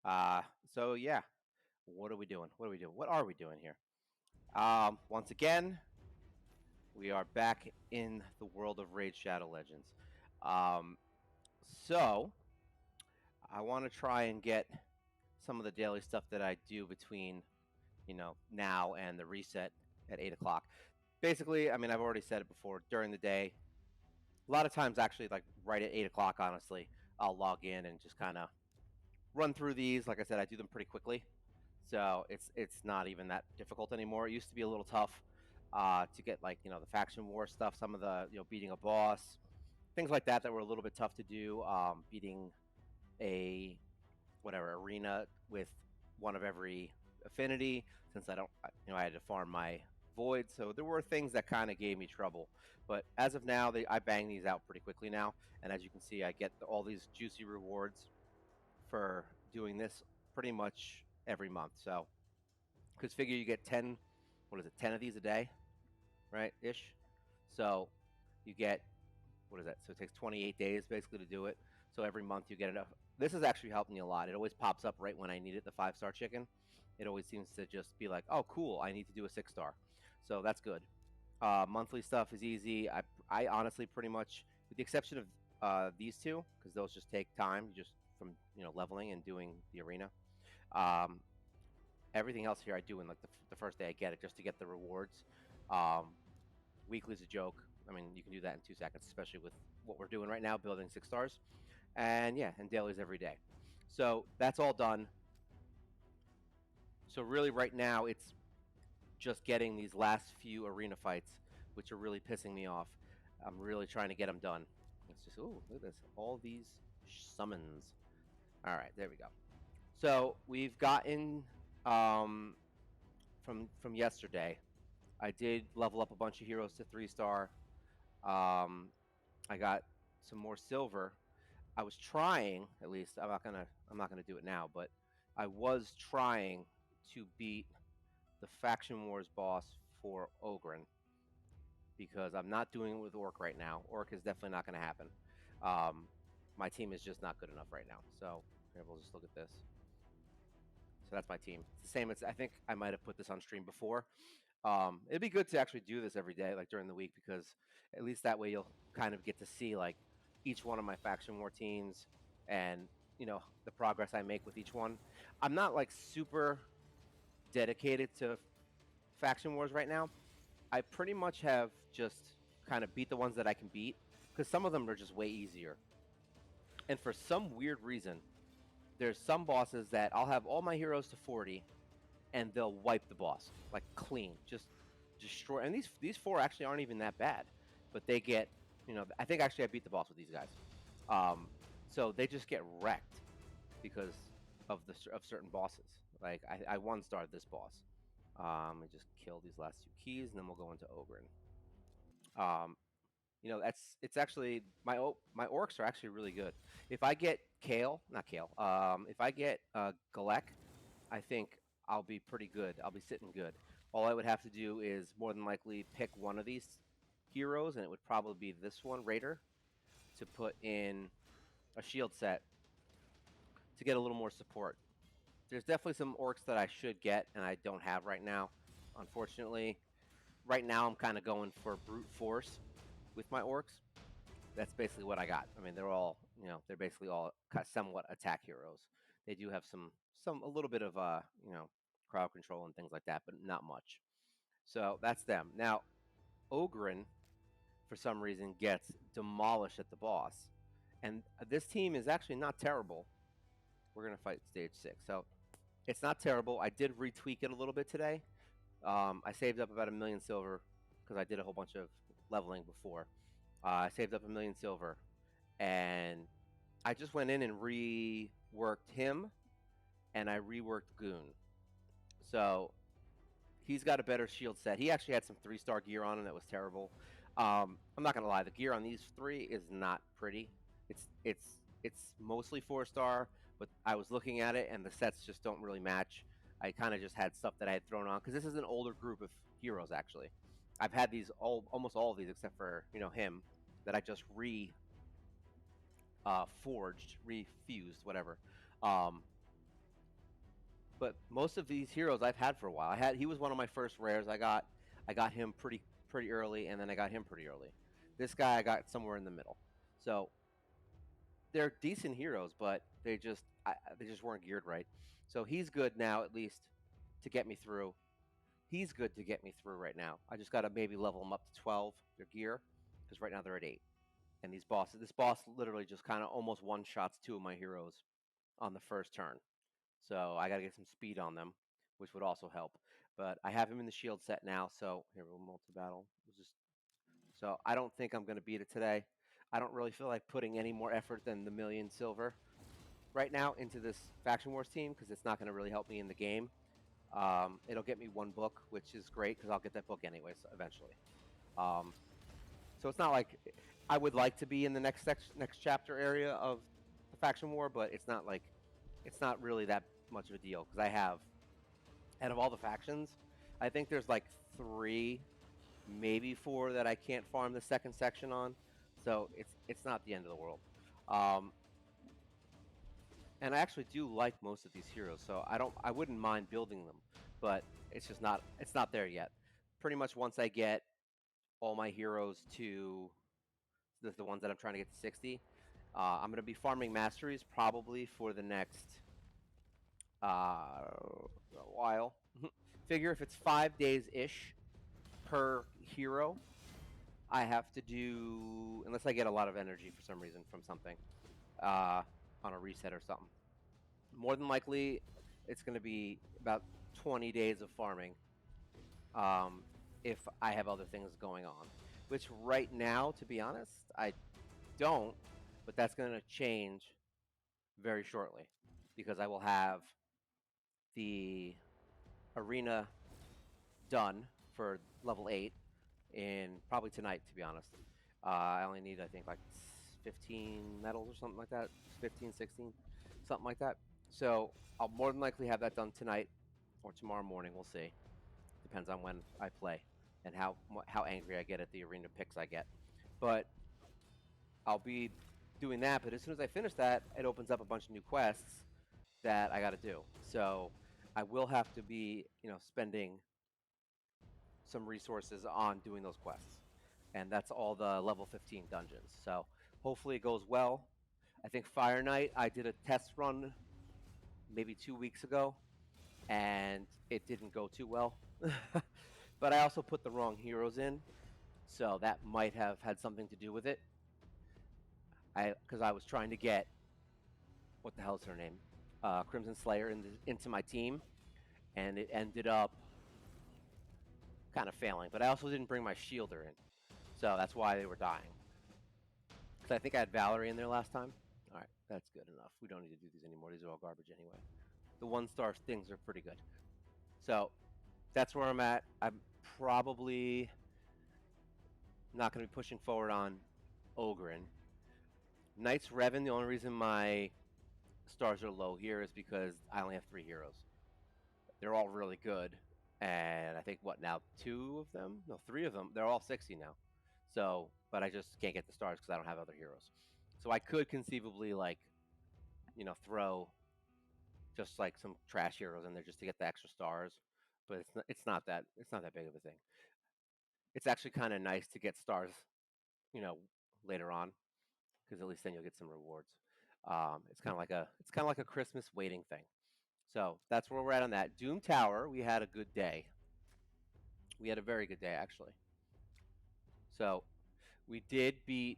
So yeah, what are we doing? What are we doing? What are we doing here? Once again, we are back in the world of Raid Shadow Legends. Um, so I want to try and get some of the daily stuff that I do between now and the reset at 8 o'clock. Basically, I mean I've already said it before. During the day, a lot of times actually like right at 8 o'clock, honestly, I'll log in and just kind of run through these. Like I said, I do them pretty quickly. So it's not even that difficult anymore. It used to be a little tough to get like the faction war stuff, some of the beating a boss, things like that were a little bit tough to do. Beating a whatever arena with one of every affinity, since I don't I had to farm my void, so there were things that kind of gave me trouble. But as of now, I bang these out pretty quickly now, and as you can see, I get all these juicy rewards for doing this pretty much every month. So because figure you get 10, what is it, 10 of these a day, right, ish. So you get, what is that, so it takes 28 days basically to do it. So every month you get enough. This has actually helped me a lot. It always pops up right when I need it, the 5-star chicken. It always seems to just be like, oh cool, I need to do a 6-star. So that's good. Monthly stuff is easy. I honestly pretty much, with the exception of these two, because those just take time, just from leveling and doing the arena. um, Everything else here I do in like the first day I get it, just to get the rewards. Um, Weekly's a joke. I mean, you can do that in 2 seconds, especially with what we're doing right now, building 6 stars. And yeah, and dailies every day. So that's all done. So really, right now it's just getting these last few arena fights, which are really pissing me off. I'm really trying to get them done. It's just, oh, look at this, all these summons. All right, there we go. So we've gotten from yesterday. I did level up a bunch of heroes to 3-star. Um, I got some more silver. I was trying, at least I'm not gonna do it now, but I was trying to beat the Faction Wars boss for Ogren, because I'm not doing it with Orc right now. Orc is definitely not gonna happen. My team is just not good enough right now. So here, we'll just look at this. So that's my team. It's the same as, I think I might have put this on stream before. It'd be good to actually do this every day, like during the week, because at least that way you'll kind of get to see like each one of my faction war teams and the progress I make with each one. I'm not like super dedicated to faction wars right now. I pretty much have just kind of beat the ones that I can beat, because some of them are just way easier. And for some weird reason, there's some bosses that I'll have all my heroes to 40 and they'll wipe the boss like clean, just destroy. And these four actually aren't even that bad, but they get, I think actually I beat the boss with these guys. Um, so they just get wrecked because of certain bosses. Like I 1-starred this boss. I just kill these last two keys, and then we'll go into Ogren. Um, it's actually my orcs are actually really good. If I get Kale, not Kale, if I get Galek, I think I'll be pretty good. I'll be sitting good. All I would have to do is more than likely pick one of these heroes, and it would probably be this one, Raider, to put in a shield set to get a little more support. There's definitely some orcs that I should get and I don't have right now, unfortunately. Right now, I'm kind of going for brute force with my orcs. That's basically what I got. I mean, they're basically all somewhat attack heroes. They do have some a little bit of crowd control and things like that, but not much. So that's them. Now, Ogren, for some reason, gets demolished at the boss, and this team is actually not terrible. We're gonna fight stage 6, so it's not terrible. I did retweak it a little bit today. I saved up about 1,000,000 silver because I did a whole bunch of leveling before. I saved up 1,000,000 silver, and I just went in and reworked him, and I reworked Goon. So he's got a better shield set. He actually had some 3-star gear on him that was terrible. I'm not gonna lie, the gear on these three is not pretty. It's mostly 4-star, but I was looking at it and the sets just don't really match. I kind of just had stuff that I had thrown on because this is an older group of heroes actually. I've had these almost all of these except for him that I just forged, refused, whatever. Um, But most of these heroes I've had for a while. He was one of my first rares. I got him pretty early, and then I got him pretty early. This guy I got somewhere in the middle. So they're decent heroes, but they just weren't geared right. So he's good now, at least, to get me through. He's good to get me through right now. I just got to maybe level them up to 12, their gear, because right now they're at 8. And this boss literally just kind of almost one shots 2 of my heroes on the first turn. So I got to get some speed on them, which would also help. But I have him in the shield set now, so here we'll multi battle. So I don't think I'm going to beat it today. I don't really feel like putting any more effort than the million silver right now into this faction wars team because it's not going to really help me in the game. It'll get me 1 book, which is great because I'll get that book anyways eventually. Um, so it's not like I would like to be in the next chapter area of the faction war, but it's not really that much of a deal because I have out of all the factions, I think there's like 3, maybe 4 that I can't farm the second section on. So it's not the end of the world. Um, and I actually do like most of these heroes, so I wouldn't mind building them, but it's not there yet. Pretty much once I get all my heroes to the ones that I'm trying to get to 60, I'm going to be farming masteries probably for the next while. Figure if it's 5 days ish per hero, I have to do, unless I get a lot of energy for some reason from something on a reset or something. More than likely, it's going to be about 20 days of farming if I have other things going on. Which right now, to be honest, I don't, but that's going to change very shortly because I will have the arena done for level 8 in probably tonight, to be honest. I only need, I think, like 15 medals or something like that. 15, 16, something like that. So I'll more than likely have that done tonight or tomorrow morning. We'll see. Depends on when I play and how angry I get at the arena picks I get. But I'll be doing that. But as soon as I finish that, it opens up a bunch of new quests that I got to do. So I will have to be, spending some resources on doing those quests. And that's all the level 15 dungeons. So hopefully it goes well. I think Fire Knight, I did a test run maybe 2 weeks ago, and it didn't go too well. But I also put the wrong heroes in, so that might have had something to do with it. Because I was trying to get, what the hell's her name? Crimson Slayer into my team, and it ended up kind of failing. But I also didn't bring my shielder in, so that's why they were dying. Because I think I had Valerie in there last time. All right, that's good enough. We don't need to do these anymore. These are all garbage anyway. The 1-star things are pretty good. So that's where I'm at. I'm probably not going to be pushing forward on Ogren. Knights Revan, the only reason my stars are low here is because I only have 3 heroes. They're all really good. And I think, what now, 2 of them? No, 3 of them. They're all 60 now. So, but I just can't get the stars because I don't have other heroes. So I could conceivably, throw just like some trash heroes in there just to get the extra stars. But it's not that big of a thing. It's actually kind of nice to get stars, you know, later on, because at least then you'll get some rewards. It's kind of like a Christmas waiting thing. So that's where we're at on that. Doom Tower, we had a good day. We had a very good day actually. So we did beat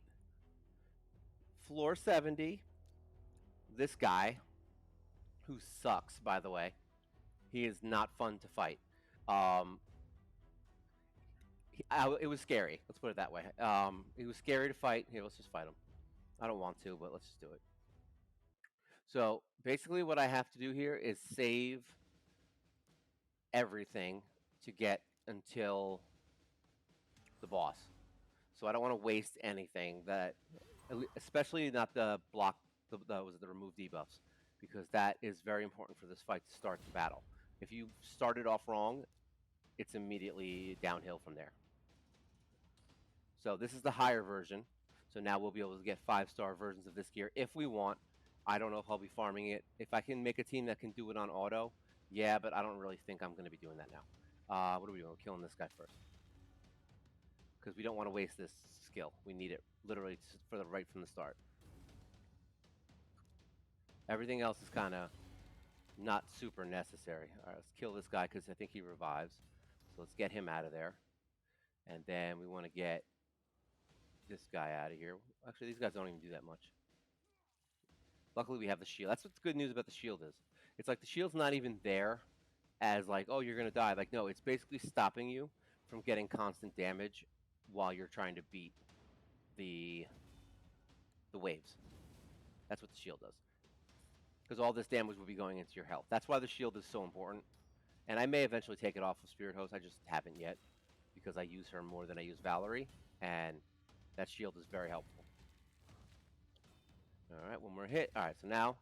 floor 70. This guy, who sucks, by the way. He is not fun to fight. Um, it was scary. Let's put it that way. He was scary to fight. Here, let's just fight him. I don't want to, but let's just do it. So basically, what I have to do here is save everything to get until the boss. So I don't want to waste anything especially not the block, the remove debuffs, because that is very important for this fight to start the battle. If you started off wrong, it's immediately downhill from there. So this is the higher version. So now we'll be able to get 5-star versions of this gear if we want. I don't know if I'll be farming it. If I can make a team that can do it on auto, Yeah, but I don't really think I'm going to be doing that now. What are we doing? We're killing this guy first because we don't want to waste this skill. We need it literally for the right from the start. Everything else is kind of not super necessary. All right, let's kill this guy because I think he revives. So let's get him out of there. And then we want to get this guy out of here. Actually, these guys don't even do that much. Luckily, we have the shield. That's what's good news about the shield is. It's like the shield's not even there as like, oh, you're going to die. Like, no, it's basically stopping you from getting constant damage while you're trying to beat the the waves. That's what the shield does. Because all this damage will be going into your health. That's why the shield is so important. And I may eventually take it off of Spirit Host. I just haven't yet because I use her more than I use Valerie, and that shield is very helpful. All right, one more hit. All right, so now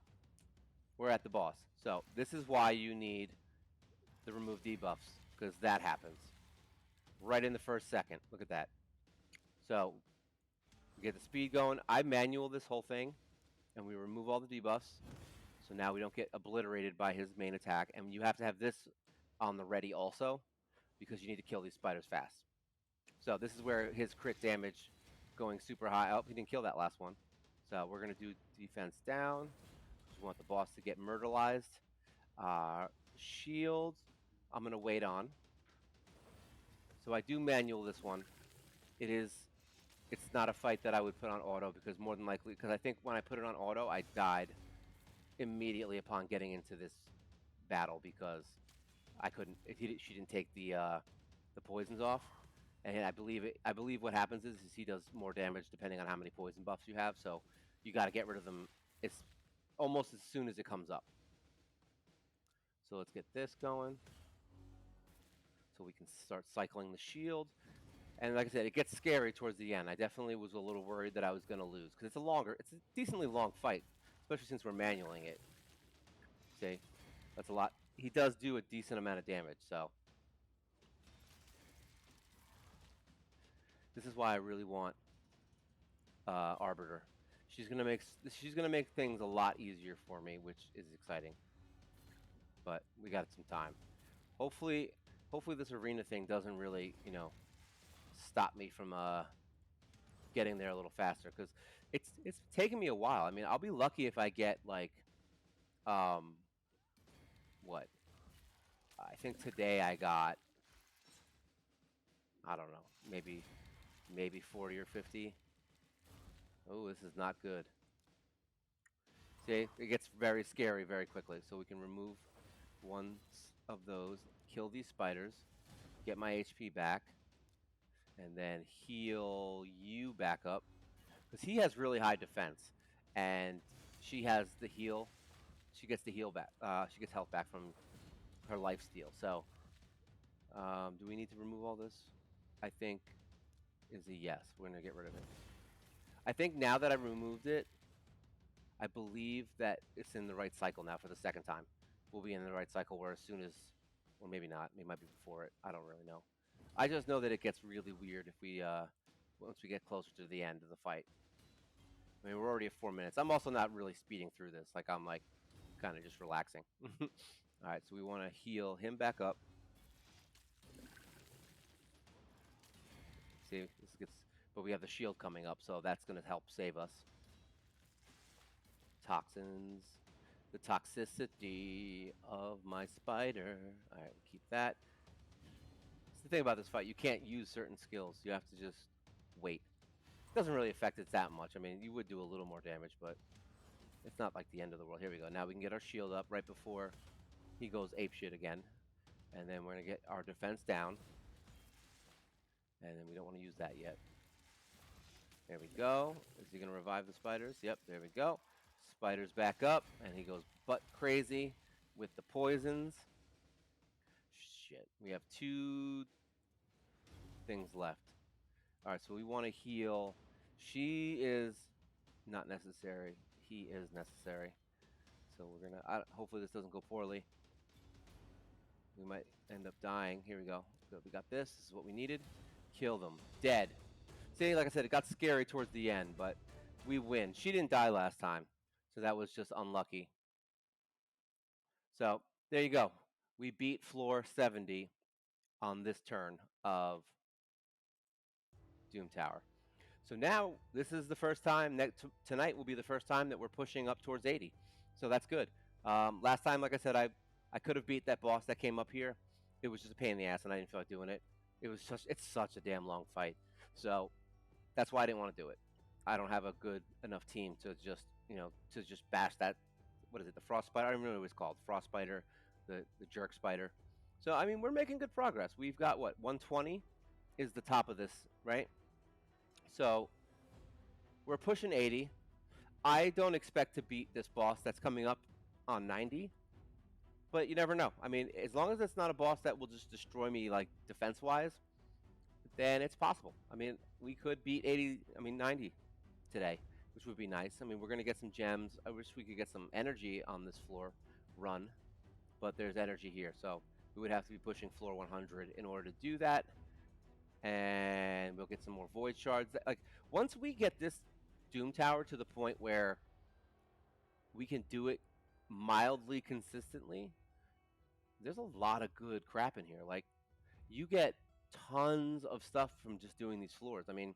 we're at the boss. So this is why you need the remove debuffs, because that happens right in the first second. Look at that. So we get the speed going. I manual this whole thing, and we remove all the debuffs. So now we don't get obliterated by his main attack, and you have to have this on the ready also, because you need to kill these spiders fast. So this is where his crit damage going super high. Oh, he didn't kill that last one. So we're going to do defense down. We want the boss to get murderized. Shield, I'm going to wait on. So I do manual this one. It's not a fight that I would put on auto because more than likely, because I think when I put it on auto, I died immediately upon getting into this battle because I couldn't. She didn't take the poisons off, and I believe what happens is he does more damage depending on how many poison buffs you have. So you got to get rid of them. It's almost as soon as it comes up. So let's get this going, so we can start cycling the shield. And like I said, it gets scary towards the end. I definitely was a little worried that I was going to lose because it's a decently long fight, especially since we're manualing it. See, that's a lot. He does do a decent amount of damage, so this is why I really want Arbiter. She's gonna make things a lot easier for me, which is exciting. But we got some time. Hopefully, hopefully this arena thing doesn't really, stop me from getting there a little faster because it's taking me a while. I mean, I'll be lucky if I get like um what I think today I got, I don't know, maybe 40 or 50. Oh, this is not good. See, it gets very scary very quickly. So we can remove one of those, kill these spiders, get my HP back, and then heal you back up because he has really high defense, and she has the heal. She gets the heal back. She gets health back from her life steal. So, do we need to remove all this? I think is a yes. We're gonna get rid of it. I think now that I've removed it, I believe that it's in the right cycle now for the second time. We'll be in the right cycle where as soon as, or maybe not, it might be before it. I don't really know. I just know that it gets really weird if we, once we get closer to the end of the fight. I mean, we're already at 4 minutes. I'm also not really speeding through this. Like, I'm like kind of just relaxing. All right, so we want to heal him back up. See, this gets, but we have the shield coming up, so that's going to help save us. Toxins, the toxicity of my spider. All right, we'll keep that. That's the thing about this fight. You can't use certain skills. You have to just wait. It doesn't really affect it that much. I mean, you would do a little more damage, but it's not like the end of the world. Here we go. Now we can get our shield up right before he goes apeshit again. And then we're going to get our defense down. And then we don't want to use that yet. There we go. Is he going to revive the spiders? Yep, there we go. Spiders back up, and he goes butt crazy with the poisons. Shit. We have 2 things left. All right, so we want to heal. She is not necessary. He is necessary. So we're going to, hopefully this doesn't go poorly. We might end up dying. Here we go. So we got this. This is what we needed. Kill them. Dead. See, like I said, it got scary towards the end, but we win. She didn't die last time, so that was just unlucky. So there you go. We beat floor 70 on this turn of Doom Tower. So now this is the first time tonight will be the first time that we're pushing up towards 80. So that's good. Last time, like I said, I could have beat that boss that came up here. It was just a pain in the ass, and I didn't feel like doing it. It's such a damn long fight. So that's why I didn't want to do it. I don't have a good enough team to just bash that. What is it? The frost spider? I don't even know what it's called. Frost spider, the jerk spider. So I mean, we're making good progress. We've got what 120 is the top of this, right? So we're pushing 80. I don't expect to beat this boss that's coming up on 90, but you never know. I mean, as long as it's not a boss that will just destroy me like defense wise, then it's possible. I mean, we could beat 80, I mean 90 today, which would be nice. I mean, we're going to get some gems. I wish we could get some energy on this floor run, but there's energy here. So we would have to be pushing floor 100 in order to do that. And we'll get some more void shards. Like, once we get this Doom Tower to the point where we can do it mildly consistently, there's a lot of good crap in here. Like, you get tons of stuff from just doing these floors. I mean,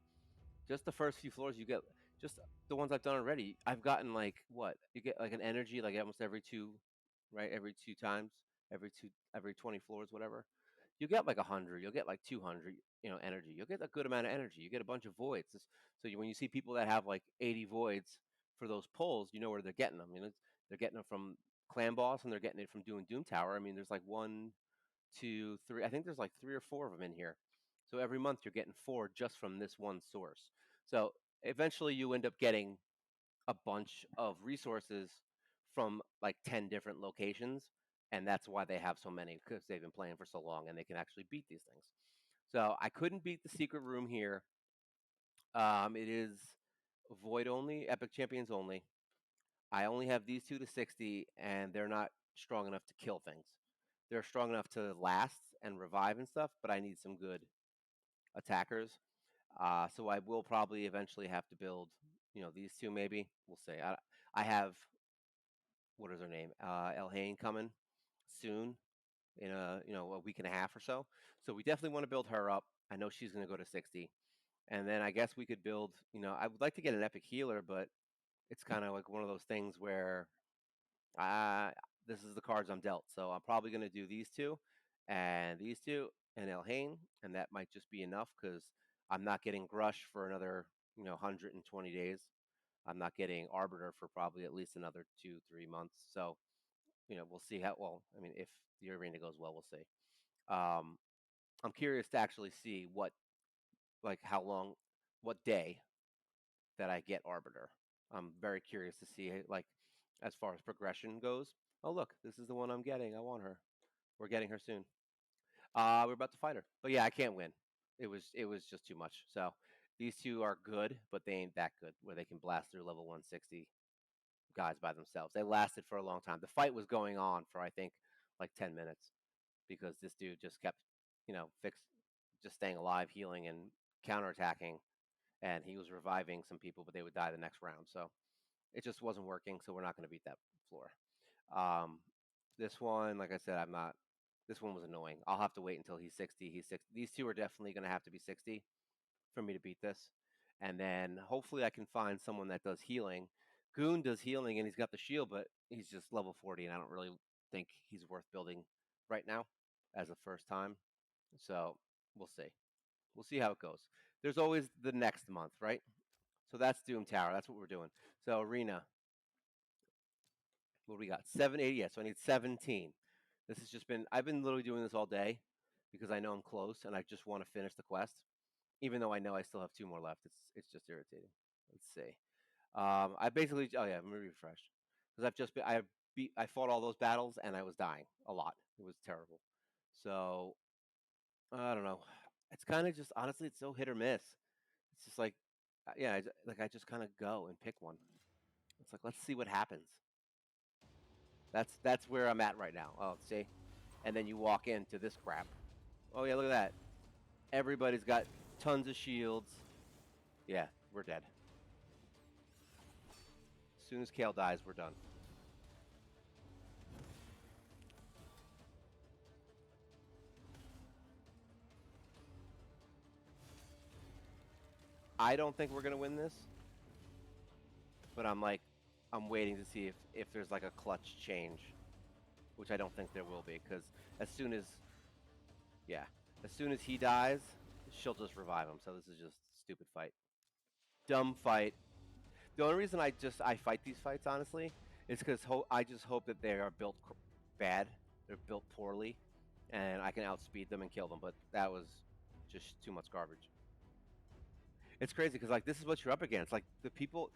just the first few floors, you get just the ones I've done already. I've gotten like what? You get like an energy like almost every two, right? Every two times, every 20 floors, whatever. You get like 100. You'll get like 200. Energy. You'll get a good amount of energy. You get a bunch of voids. So when you see people that have like 80 voids for those pulls, you know where they're getting them. They're getting them from Clan Boss and they're getting it from doing Doom Tower. I mean, there's like 1, 2, 3. I think there's like 3 or 4 of them in here. So every month you're getting 4 just from this one source. So eventually you end up getting a bunch of resources from like 10 different locations. And that's why they have so many, because they've been playing for so long and they can actually beat these things. So I couldn't beat the secret room here. It is void only, epic champions only. I only have these two to 60, and they're not strong enough to kill things. They're strong enough to last and revive and stuff, but I need some good attackers. So I will probably eventually have to build, these two maybe. We'll see. I have, what is her name? Elhain coming soon in a week and a half or so. So we definitely want to build her up. I know she's going to go to 60. And then I guess we could build, I would like to get an epic healer, but it's kind of like one of those things where uh, this is the cards I'm dealt. So I'm probably going to do these two and Elhain, and that might just be enough because I'm not getting Grush for another 120 days. I'm not getting Arbiter for probably at least another 2-3 months. So we'll see how well. I mean, if the arena goes well, we'll see. I'm curious to actually see how long, what day that I get Arbiter. I'm very curious to see as far as progression goes. Oh look, this is the one I'm getting. I want her. We're getting her soon. We're about to fight her, but yeah, I can't win. It was just too much. So these two are good, but they ain't that good. Where they can blast through level 160 guys by themselves. They lasted for a long time. The fight was going on for I think like 10 minutes because this dude just kept, just staying alive, healing and counterattacking, and he was reviving some people, but they would die the next round. So it just wasn't working. So we're not going to beat that floor. Um, this one, like I said, I'm not. This one was annoying. I'll have to wait until he's 60. He's 60. These two are definitely going to have to be 60 for me to beat this. And then hopefully I can find someone that does healing. Goon does healing and he's got the shield, but he's just level 40, and I don't really think he's worth building right now as a first time. So we'll see. We'll see how it goes. There's always the next month, right? So that's Doom Tower. That's what we're doing. So arena. What do we got? 780. Yeah, so I need 17. This has just been. I've been literally doing this all day because I know I'm close and I just want to finish the quest, even though I know I still have 2 more left. It's just irritating. Let's see. I basically. Oh yeah, let me refresh because I've just been. I fought all those battles and I was dying a lot. It was terrible. So I don't know. It's kind of just honestly, it's so hit or miss. It's just like, yeah, I just kind of go and pick one. It's like let's see what happens. That's where I'm at right now. Oh, see, and then you walk into this crap. Oh yeah, look at that. Everybody's got tons of shields. Yeah, we're dead. As soon as Kale dies, we're done. I don't think we're gonna win this, but I'm waiting to see if there's like a clutch change, which I don't think there will be, because as soon as yeah, as soon as he dies, she'll just revive him. So this is just stupid fight, dumb fight. The only reason I fight these fights honestly is because I just hope that they are built bad, they're built poorly, and I can outspeed them and kill them. But that was just too much garbage. It's crazy because like this is what you're up against. Like the people,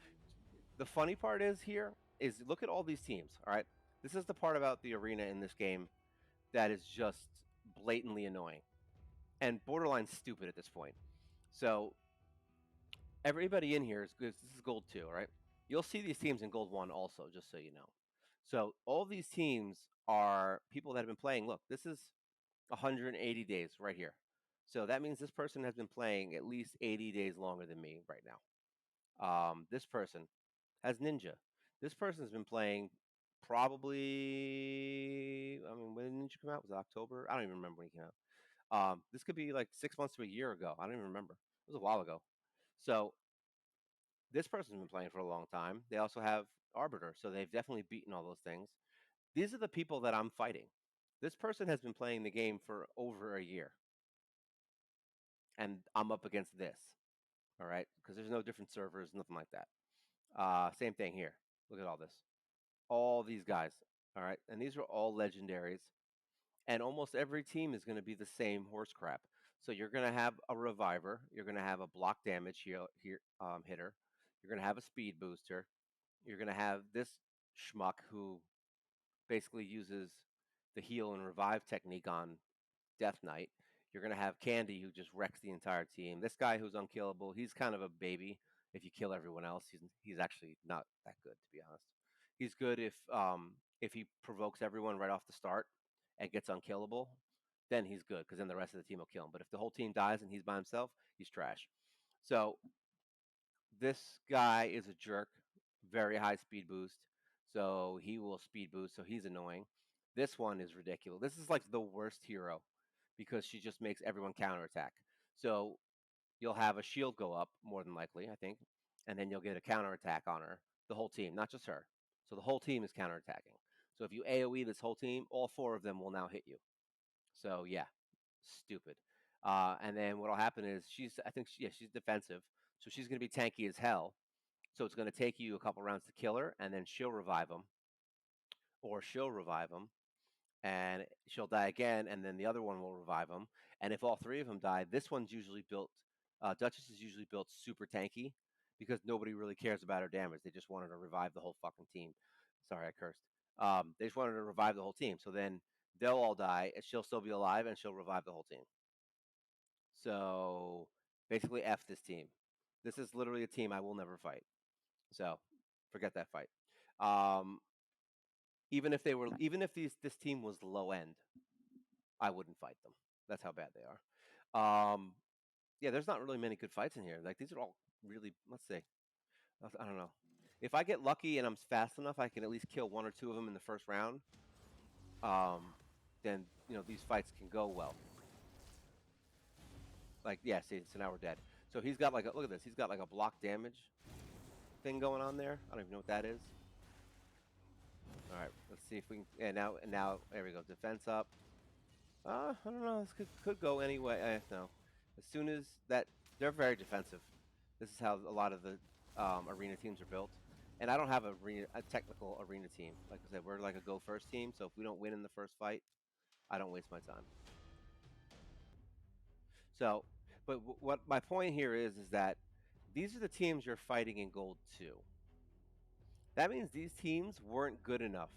the funny part is here is look at all these teams. All right, this is the part about the arena in this game that is just blatantly annoying and borderline stupid at this point. So everybody in here is good. This is gold 2, right? You'll see these teams in gold 1 also, just so you know. So all these teams are people that have been playing. Look, this is 180 days right here. So that means this person has been playing at least 80 days longer than me right now. This person has Ninja. This person's been playing probably. I mean, when did Ninja come out? Was it October? I don't even remember when he came out. This could be like 6 months to a year ago. I don't even remember. It was a while ago. So this person's been playing for a long time. They also have Arbiter, so they've definitely beaten all those things. These are the people that I'm fighting. This person has been playing the game for over a year, and I'm up against this. All right, because there's no different servers, nothing like that. Same thing here. Look at all this. All these guys. All right, and these are all legendaries, and almost every team is going to be the same horse crap. So you're going to have a reviver. You're going to have a block damage hitter. You're going to have a speed booster. You're going to have this schmuck who basically uses the heal and revive technique on Death Knight. You're going to have Candy who just wrecks the entire team. This guy who's unkillable, he's kind of a baby. If you kill everyone else, he's actually not that good, to be honest. He's good if he provokes everyone right off the start and gets unkillable, then he's good because then the rest of the team will kill him. But if the whole team dies and he's by himself, he's trash. So this guy is a jerk, very high speed boost. So he will speed boost, so he's annoying. This one is ridiculous. This is like the worst hero because she just makes everyone counterattack. So you'll have a shield go up, more than likely, I think, and then you'll get a counterattack on her, the whole team, not just her. So the whole team is counterattacking. So if you AoE this whole team, all 4 of them will now hit you. So yeah, stupid. And then what'll happen is she's defensive, so she's gonna be tanky as hell. So it's gonna take you a couple rounds to kill her, and then she'll revive him, or she'll revive him, and she'll die again, and then the other one will revive him. And if all 3 of them die, this one's usually built. Duchess is usually built super tanky because nobody really cares about her damage. They just wanted to revive the whole fucking team. Sorry, I cursed. They just wanted to revive the whole team. So then they'll all die, and she'll still be alive, and she'll revive the whole team. So basically, F this team. This is literally a team I will never fight. So forget that fight. Um, even if this team was low end, I wouldn't fight them. That's how bad they are. Yeah, there's not really many good fights in here. Like these are all really, let's say, I don't know. If I get lucky and I'm fast enough, I can at least kill 1 or 2 of them in the first round. Um, then these fights can go well. Like yeah, see, so now we're dead. So he's got look at this. He's got like a block damage thing going on there. I don't even know what that is. All right, let's see if we can. And now there we go. Defense up. I don't know. This could go anyway. No, as soon as that, they're very defensive. This is how a lot of the arena teams are built. And I don't have a technical arena team. Like I said, we're like a go first team. So if we don't win in the first fight, I don't waste my time. So, but what my point here is that these are the teams you're fighting in Gold 2. That means these teams weren't good enough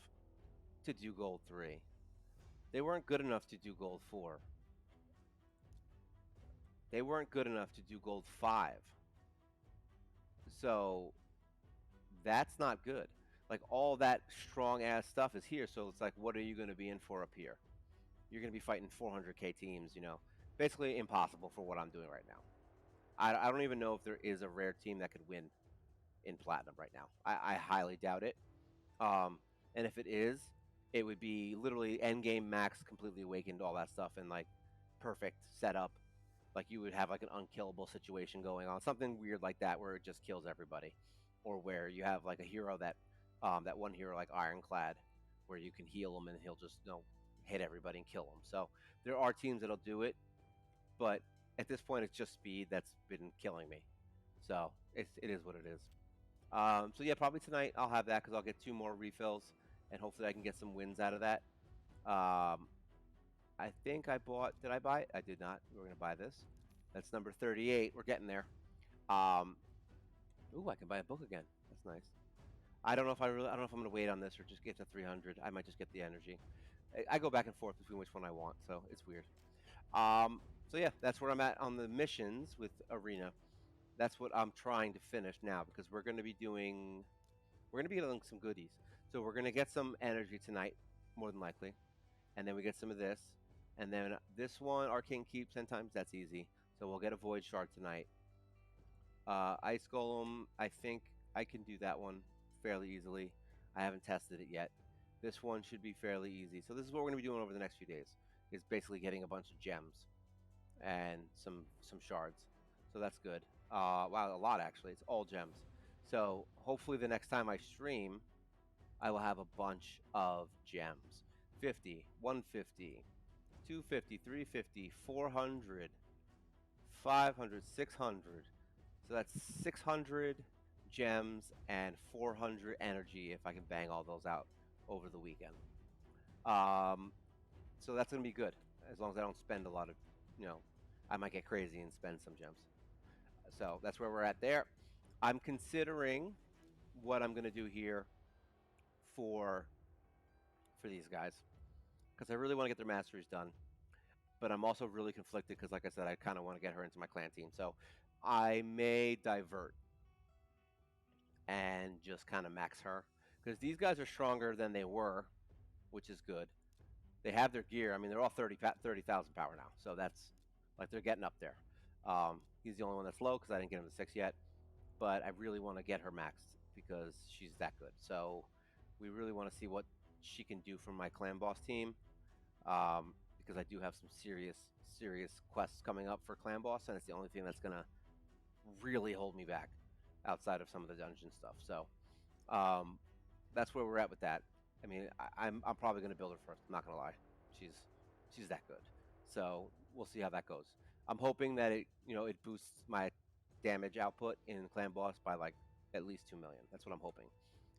to do Gold 3. They weren't good enough to do Gold 4. They weren't good enough to do Gold 5. So that's not good. Like all that strong ass stuff is here. So it's like, what are you going to be in for up here? You're going to be fighting 400k teams. Basically impossible for what I'm doing right now. I don't even know if there is a rare team that could win in platinum right now. I highly doubt it. And if it is, it would be literally end game max, completely awakened, all that stuff, and like perfect setup. Like you would have like an unkillable situation going on, something weird like that where it just kills everybody, or where you have like a hero that that one hero like Ironclad, where you can heal him and he'll just hit everybody and kill them. So there are teams that'll do it, but at this point it's just speed that's been killing me. So it is what it is. So yeah, probably tonight I'll have that because I'll get 2 more refills and hopefully I can get some wins out of that. Um, I think I bought. Did I buy it? I did not. We're gonna buy this. That's number 38. We're getting there. Um, ooh, I can buy a book again. That's nice. I don't know if I really. I don't know if I'm gonna wait on this or just get to 300. I might just get the energy. I go back and forth between which one I want, so it's weird. Um, so yeah, that's where I'm at on the missions with Arena. That's what I'm trying to finish now because we're gonna be doing. We're gonna be getting some goodies. So we're gonna get some energy tonight, more than likely, and then we get some of this, and then this one, Arcane Keep 10 times. That's easy. So we'll get a Void Shard tonight. Ice Golem, I think I can do that one fairly easily. I haven't tested it yet. This one should be fairly easy. So this is what we're going to be doing over the next few days. Is basically getting a bunch of gems and some shards. So that's good. Wow, a lot actually. It's all gems. So hopefully the next time I stream, I will have a bunch of gems. 50, 150, 250, 350, 400, 500, 600. So that's 600 gems and 400 energy if I can bang all those out over the weekend. Um, so that's going to be good as long as I don't spend a lot of, you know, I might get crazy and spend some gems. So that's where we're at there. I'm considering what I'm going to do here for for these guys because I really want to get their masteries done. But I'm also really conflicted because, like I said, I kind of want to get her into my clan team. So I may divert and just kind of max her because these guys are stronger than they were, which is good. They have their gear. I mean, they're all 30,000 power now, so that's like they're getting up there. He's the only one that's low because I didn't get him to 6 yet, but I really want to get her maxed because she's that good. So we really want to see what she can do for my clan boss team because I do have some serious quests coming up for clan boss, and it's the only thing that's gonna really hold me back outside of some of the dungeon stuff. So um, that's where we're at with that. I mean, I'm probably gonna build her first. I'm not gonna lie, she's she's that good. So we'll see how that goes. I'm hoping that it boosts my damage output in clan boss by like at least 2 million. That's what I'm hoping.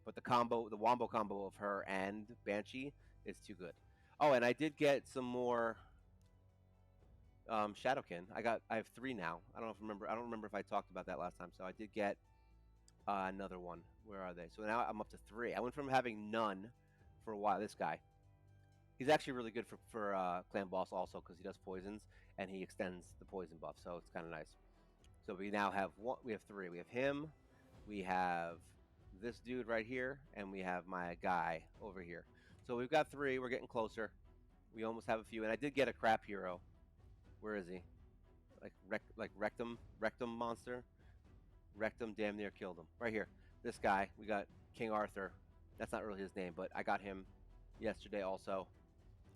But the wombo combo of her and Banshee is too good. Oh, and I did get some more Shadowkin. I have 3 now. I don't remember if I talked about that last time. So I did get another one. Where are they? So now I'm up to 3. I went from having none for a while. This guy, he's actually really good for clan boss also because he does poisons and he extends the poison buff. So it's kind of nice. So we now have one. We have 3. We have him. We have this dude right here, and we have my guy over here. So we've got 3. We're getting closer. We almost have a few, and I did get a crap hero. Where is he? Like rectum monster. Rectum damn near killed him. Right here. This guy. We got King Arthur. That's not really his name, but I got him yesterday also.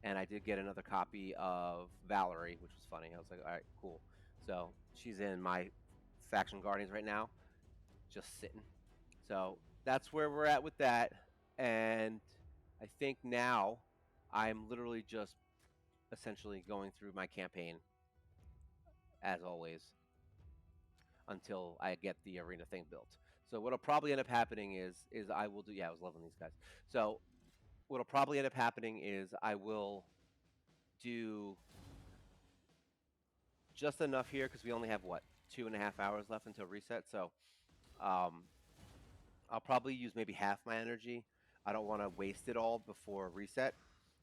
And I did get another copy of Valerie, which was funny. I was like, all right, cool. So she's in my faction guardians right now, just sitting. So that's where we're at with that. And I think now I'm literally just essentially going through my campaign as always until I get the arena thing built. So what'll probably end up happening is I will do. Yeah, I was loving these guys. So what'll probably end up happening is I will do just enough here because we only have what 2.5 hours left until reset. So um, I'll probably use maybe half my energy. I don't want to waste it all before reset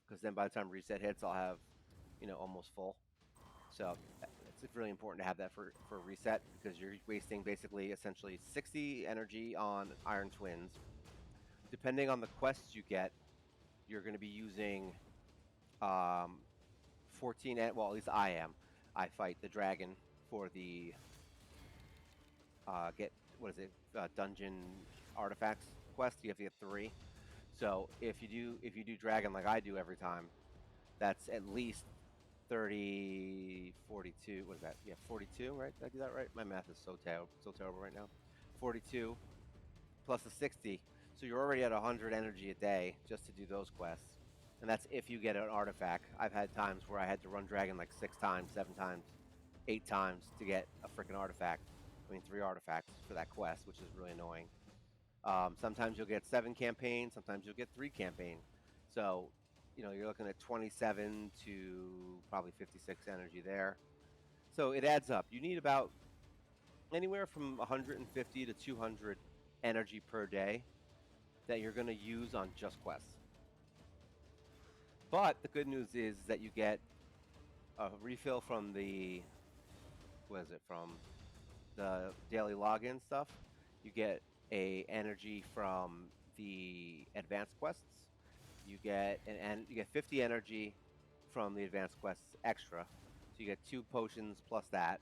because then by the time reset hits, I'll have almost full. So it's really important to have that for reset because you're wasting basically essentially 60 energy on Iron Twins. Depending on the quests you get, you're going to be using 14, well, at least I am. I fight the dragon for the get what is it dungeon artifacts quest. You have to get 3. So if you do dragon like I do every time, that's at least 30, 42. What is that? Yeah, 42, right? Did I do that right? My math is so terrible right now. 42 plus a 60. So you're already at 100 energy a day just to do those quests. And that's if you get an artifact. I've had times where I had to run dragon like 6 times, 7 times, 8 times to get a freaking artifact. I mean, 3 artifacts for that quest, which is really annoying. Sometimes you'll get 7 campaigns, sometimes you'll get 3 campaigns. So, you're looking at 27 to probably 56 energy there. So it adds up. You need about anywhere from 150 to 200 energy per day that you're going to use on just quests. But the good news is that you get a refill from what is it, from the daily login stuff. You get a energy from the advanced quests. You get 50 energy from the advanced quests extra. So you get 2 potions plus that,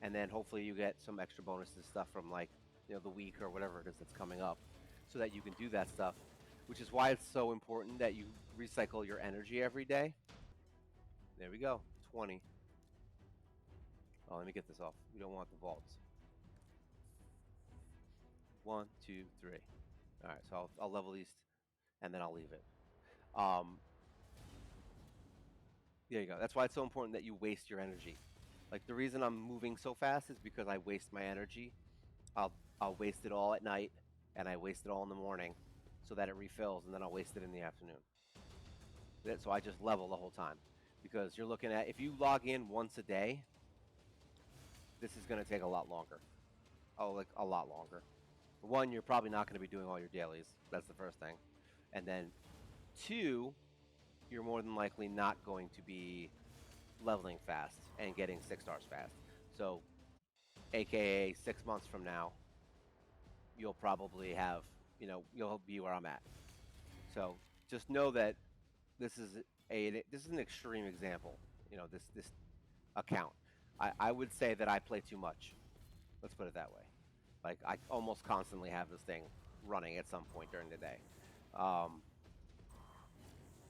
and then hopefully you get some extra bonuses stuff from like the week or whatever it is that's coming up, so that you can do that stuff. Which is why it's so important that you recycle your energy every day. There we go, 20. Oh, let me get this off. We don't want the vaults. 1, 2, 3. All right, so I'll level these, and then I'll leave it. There you go. That's why it's so important that you waste your energy. Like the reason I'm moving so fast is because I waste my energy. I'll I'll waste it all at night, and I waste it all in the morning, so that it refills, and then I'll waste it in the afternoon. So I just level the whole time, because you're looking at, if you log in once a day, this is going to take a lot longer. Oh, like a lot longer. One, you're probably not going to be doing all your dailies. That's the first thing. And then two, you're more than likely not going to be leveling fast and getting 6 stars fast. So, AKA 6 months from now, you'll probably have, you'll be where I'm at. So just know that this is this is an extreme example. This account. I would say that I play too much. Let's put it that way. Like I almost constantly have this thing running at some point during the day. Um,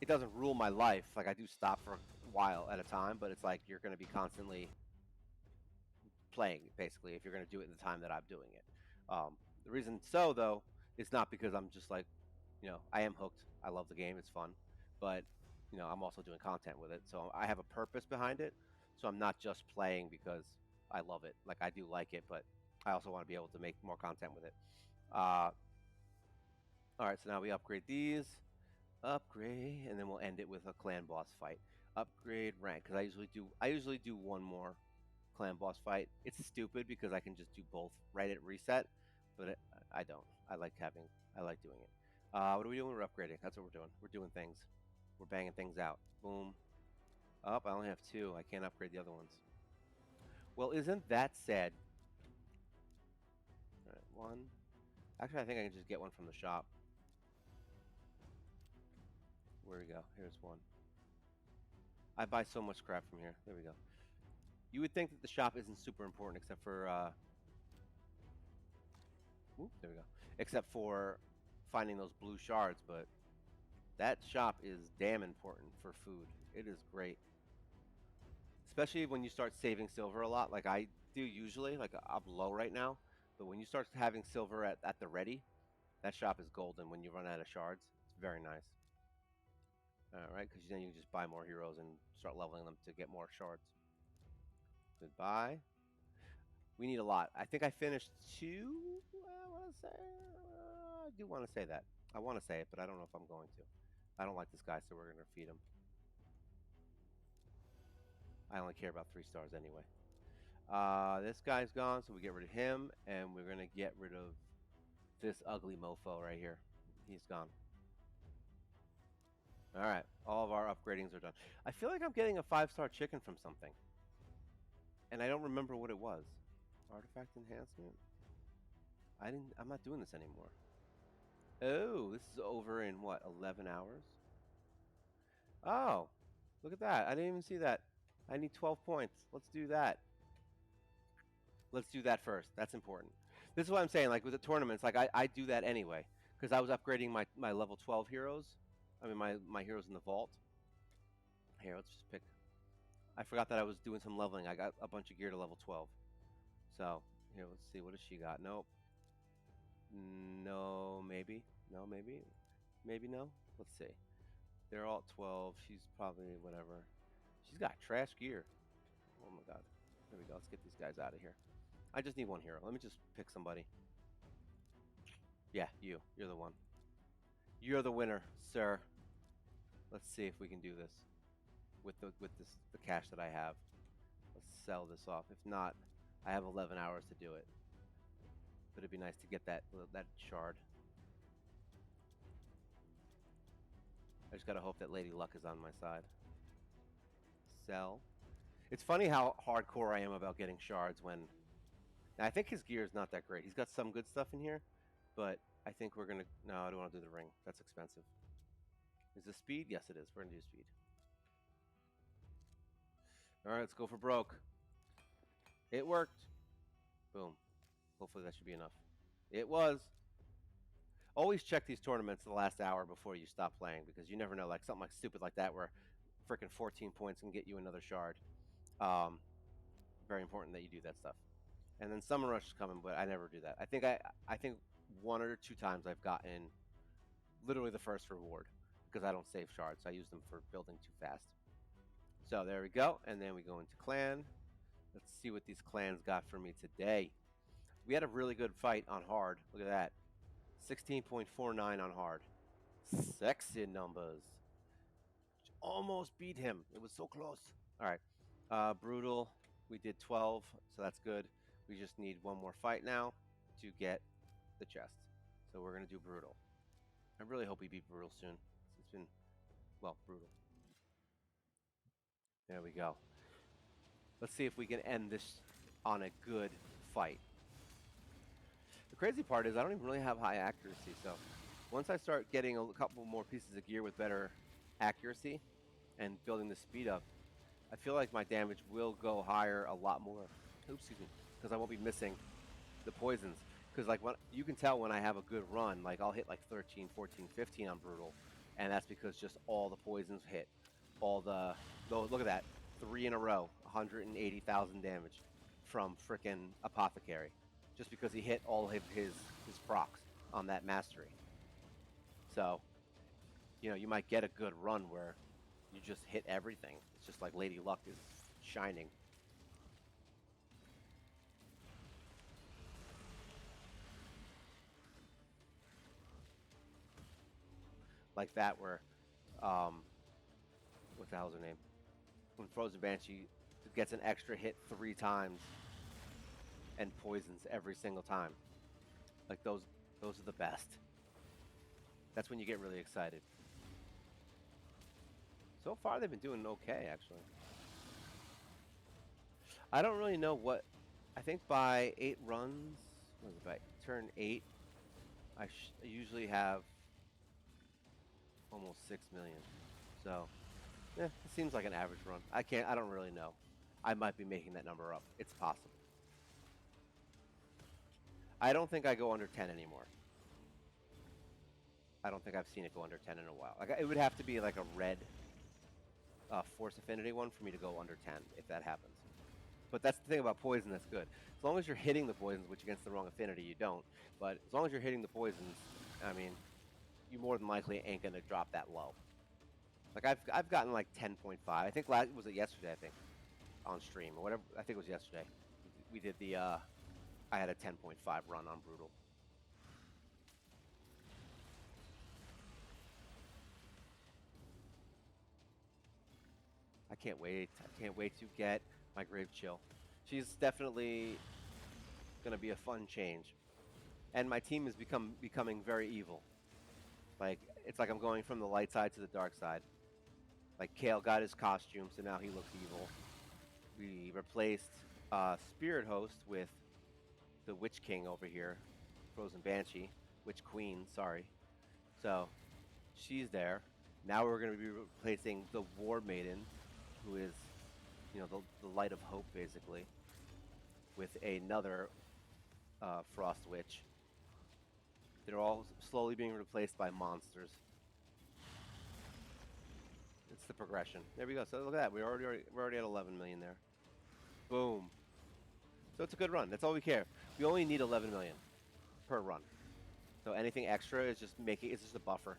it doesn't rule my life. Like I do stop for a while at a time, but it's like you're going to be constantly playing basically if you're going to do it in the time that I'm doing it. The reason so though is not because I'm just like, I am hooked. I love the game. It's fun, but I'm also doing content with it, so I have a purpose behind it. So I'm not just playing because I love it. Like I do like it, but I also want to be able to make more content with it. All right, so now we upgrade these. Upgrade, and then we'll end it with a clan boss fight. Upgrade rank, because I usually do one more clan boss fight. It's stupid because I can just do both right at reset, but I don't. I like doing it. What are we doing? We're upgrading. That's what we're doing. We're doing things. We're banging things out. Boom. Up. I only have 2. I can't upgrade the other ones. Well, isn't that sad? All right, 1. Actually, I think I can just get one from the shop. Where we go? Here's 1. I buy so much crap from here. There we go. You would think that the shop isn't super important, except for there we go. Except for finding those blue shards, but that shop is damn important for food. It is great, especially when you start saving silver a lot, like I do usually. Like I'm low right now, but when you start having silver at the ready, that shop is golden when you run out of shards. It's very nice. All right, because then you can just buy more heroes and start leveling them to get more shards. Goodbye. We need a lot. I think I finished 2. I want to say. I do want to say that. I want to say it, but I don't know if I'm going to. I don't like this guy, so we're going to feed him. I only care about 3 stars anyway. This guy's gone, so we get rid of him, and we're going to get rid of this ugly mofo right here. He's gone. All right, all of our upgradings are done. I feel like I'm getting a 5-star chicken from something, and I don't remember what it was. Artifact enhancement? I'm not doing this anymore. Oh, this is over in what, 11 hours? Oh, look at that. I didn't even see that. I need 12 points. Let's do that. Let's do that first. That's important. This is what I'm saying. Like with the tournaments, like I do that anyway, because I was upgrading my level 12 heroes. I mean my heroes in the vault. Here, let's just pick I forgot that I was doing some leveling. I got a bunch of gear to level 12. So, here, let's see. What does she got? Nope. No, maybe. No, maybe. Maybe no. Let's see. They're all at 12. She's probably whatever. She's got trash gear. Oh my god. There we go. Let's get these guys out of here. I just need one hero. Let me just pick somebody. Yeah, you. You're the one. You're the winner, sir. Let's see if we can do this with the cash that I have. Let's sell this off. If not, I have 11 hours to do it. But it'd be nice to get that shard. I just gotta hope that Lady Luck is on my side. Sell. It's funny how hardcore I am about getting shards when... Now, I think his gear is not that great. He's got some good stuff in here, but I think we're gonna... No, I don't want to do the ring. That's expensive. Is this speed? Yes, it is. We're gonna do speed. All right, let's go for broke. It worked. Boom. Hopefully that should be enough. It was. Always check these tournaments the last hour before you stop playing, because you never know, like something like stupid like that where freaking 14 points can get you another shard. Very important that you do that stuff. And then Summer Rush is coming, but I never do that. I think 1 or 2 times I've gotten literally the first reward because I don't save shards. I use them for building too fast. So there we go, and then we go into clan. Let's see what these clans got for me today. We had a really good fight on hard. Look at that. 16.49 on hard. Sexy numbers. Almost beat him. It was so close. All right. Brutal. We did 12, so that's good. We just need one more fight now to get the chest. So we're going to do Brutal. I really hope we beat Brutal soon. It's been, well, brutal. There we go. Let's see if we can end this on a good fight. The crazy part is I don't even really have high accuracy, so once I start getting a couple more pieces of gear with better accuracy and building the speed up, I feel like my damage will go higher a lot more. Oops, excuse me, because I won't be missing the poisons. Because like when you can tell when I have a good run, like I'll hit like 13, 14, 15 on Brutal, and that's because just all the poisons hit. All the, look at that, 3 in a row, 180,000 damage from frickin' Apothecary, just because he hit all of his procs on that mastery. So, you know, you might get a good run where you just hit everything. It's just like Lady Luck is shining. Like that where, what the hell's her name? When Frozen Banshee gets an extra hit 3 times and poisons every single time. Like those are the best. That's when you get really excited. So far they've been doing okay, actually. I don't really know what... I think by 8 runs... What is it, by turn 8, I usually have almost 6 million. So, it seems like an average run. I don't really know. I might be making that number up. It's possible. I don't think I go under 10 anymore. I don't think I've seen it go under 10 in a while. Like, it would have to be like a red Force Affinity one for me to go under 10, if that happens. But that's the thing about poison that's good. As long as you're hitting the poisons, which against the wrong affinity you don't, but as long as you're hitting the poisons, I mean, you more than likely ain't going to drop that low. Like, I've gotten like 10.5. I think was it yesterday, I think, on stream, or whatever. I think it was yesterday. We did the, I had a 10.5 run on Brutal. I can't wait. I can't wait to get my Grave Chill. She's definitely going to be a fun change. And my team is becoming very evil. Like, it's like I'm going from the light side to the dark side. Like, Kale got his costume, so now he looks evil. We replaced Spirit Host with the Witch King over here. Frozen Banshee. Witch Queen, sorry. So, she's there. Now we're going to be replacing the War Maiden, who is, you know, the light of hope, basically, with another Frost Witch. They're all slowly being replaced by monsters. It's the progression. There we go. So look at that. We're already at 11 million there. Boom. So it's a good run. That's all we care. We only need 11 million per run. So anything extra is just making it's just a buffer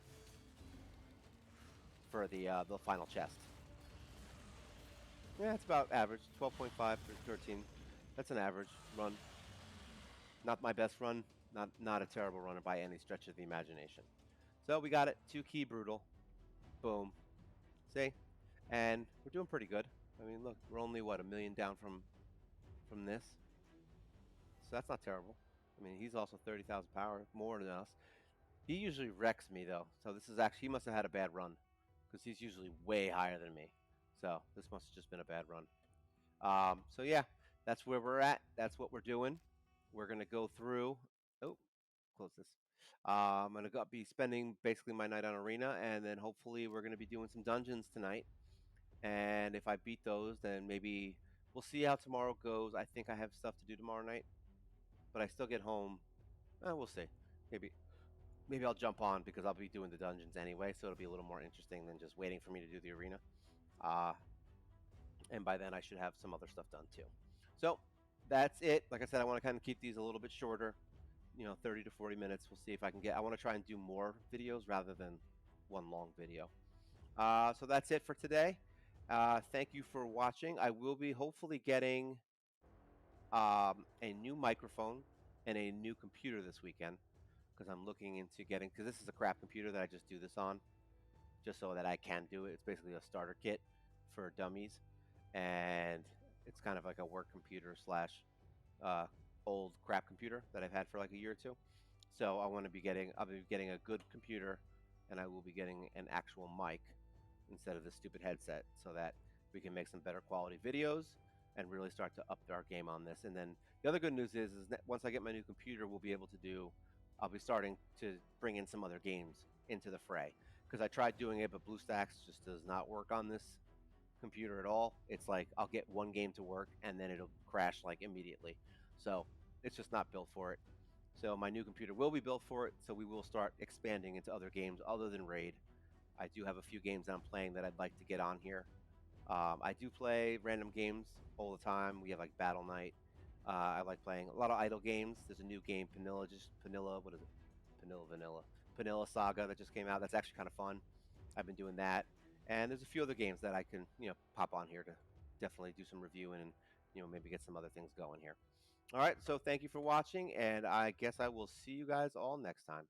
for the final chest. Yeah, it's about average. 12.5 through 13. That's an average run. Not my best run. Not a terrible runner by any stretch of the imagination. So we got it. 2 key brutal. Boom. See? And we're doing pretty good. I mean, look, we're only what, a million down from this. So that's not terrible. I mean, he's also 30,000 power, more than us. He usually wrecks me though. So this is actually he must have had a bad run because he's usually way higher than me. So this must have just been a bad run. So yeah, that's where we're at. That's what we're doing. We're gonna go through. Oh, close this. I'm gonna be spending basically my night on arena, and then hopefully we're gonna be doing some dungeons tonight. And if I beat those, then maybe we'll see how tomorrow goes. I think I have stuff to do tomorrow night, but I still get home. We'll see. Maybe I'll jump on because I'll be doing the dungeons anyway, so it'll be a little more interesting than just waiting for me to do the arena. Uh, and by then I should have some other stuff done too. So that's it. Like I said, I want to kind of keep these a little bit shorter, 30 to 40 minutes. We'll see if I can get. I want to try and do more videos rather than one long video. So that's it for today. Thank you for watching. I will be hopefully getting a new microphone and a new computer this weekend because I'm looking into getting because this is a crap computer that I just do this on just so that I can do it. It's basically a starter kit for dummies, and it's kind of like a work computer slash uh, old crap computer that I've had for like a year or two. So I'll be getting a good computer, and I will be getting an actual mic instead of this stupid headset, so that we can make some better quality videos and really start to up our game on this. And then the other good news is that once I get my new computer, we'll be able to do. I'll be starting to bring in some other games into the fray because I tried doing it, but BlueStacks just does not work on this computer at all. It's like I'll get one game to work and then it'll crash like immediately. So it's just not built for it. So my new computer will be built for it. So we will start expanding into other games other than Raid. I do have a few games that I'm playing that I'd like to get on here. I do play random games all the time. We have like Battle Night. I like playing a lot of idle games. There's a new game, Panilla, what is it? Panilla Saga that just came out. That's actually kind of fun. I've been doing that. And there's a few other games that I can, pop on here to definitely do some reviewing and, maybe get some other things going here. All right, so thank you for watching, and I guess I will see you guys all next time.